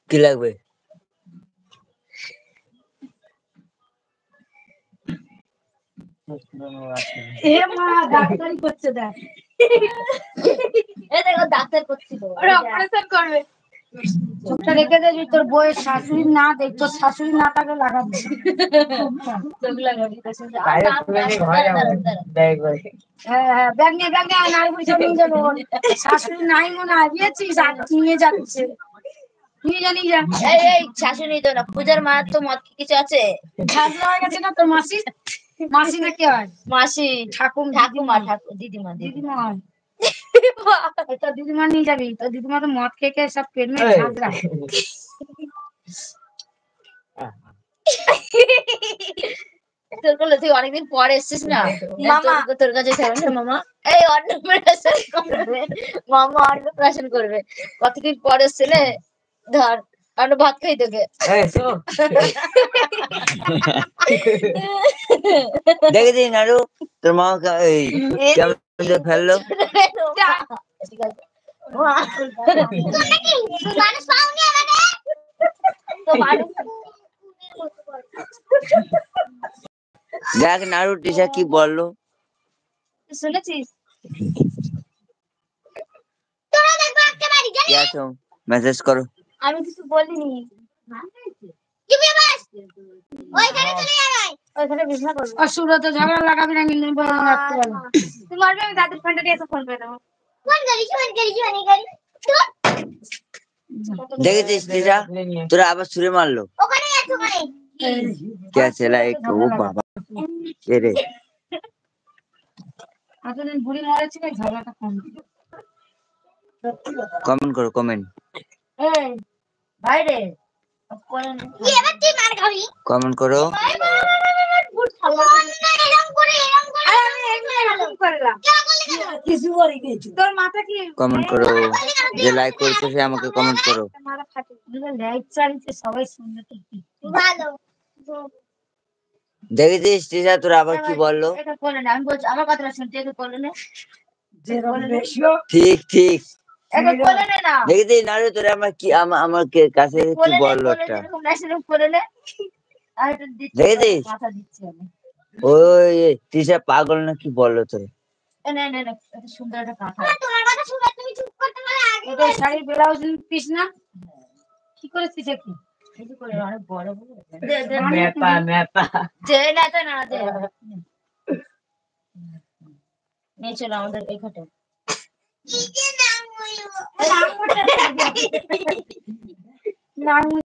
কি লাগবে? ডাক্তারি করছে দেখ। এই দেখো ডাক্তার করছিল, অপারেশন করবে। চোখটা রেখে দে, তোর বউয়ের শাশুড়ি না দেখ, তোর শাশুড়ি না তাকে লাগাচ্ছে। চোখ লাগাবি হ্যাঁ, ব্যাগ নিয়ে নারী পয়সা নিয়ে যাবো। শাশুড়ি নাই মনে হয়, বুঝেছিস, নিয়ে যাচ্ছে। নিয়ে জানি যা। এই শাশুড়ি তো না, পূজার মা তো মত কিছু আছে। ঝাঁঝরা হয়ে গেছে না তোর মাসি? মাসি না কি হয়? মাসি ঠাকুমা দিদিমা তোর দিদিমা নিয়ে যাবি, তোর দিদিমা তো মদ খেয়ে সব পেট মেয়ে ঝাঁঝরা। তোর বলে তুই অনেকদিন পরে এসছিস না মামা, তোর কাছে মামা এই অন্নপ্রাশন করবে, মামা অন্নপ্রাশন করবে। কতদিন পরে এসছিলে, ধর আর ভাত খাই তোকে। দেখেছি নাড়ু তোর মা কেমন ফেললো। দেখ নাড়ু টিশা কি বললো শুনেছিস? মেসেজ করো। আমি কিছু বলিনি। সুরতে ঝগড়া লাগাবি না, তুই মারবি, আমি দাদুর ফোনটা দিয়ে ফোন করে দেবো। দেখেছিস টিশা তোরা আবার ছুড়ে মারলো। কে ছেলে একটু বাবা রে বুড়ি মারাচ্ছি, ঝগড়াটা কম। কমেন্ট করো কমেন্ট। বাইরে কমেন্ট করো। তোর মাথা কি কমেন্ট করো, যে লাইক করেছে সে আমাকে কমেন্ট করো। সবাই শুনবে তো ভালো। দেখেছিস টিশা তোরা আবার কি বললো। আমি বলছি আমার কথাটা শুনতে বলে না। ঠিক ঠিক দেখেছিস নাড়ু তোরা আমার কি আমার কাছে কি বললো একটা। দেখেছিস ওই টিশা পাগল না কি বললো তোর। সুন্দর একটা কথা। শাড়ির ব্লাউজ পিস না কি করেছিস কি? অনেক বড় নিয়ে চলো আমাদের এই ঘাটে।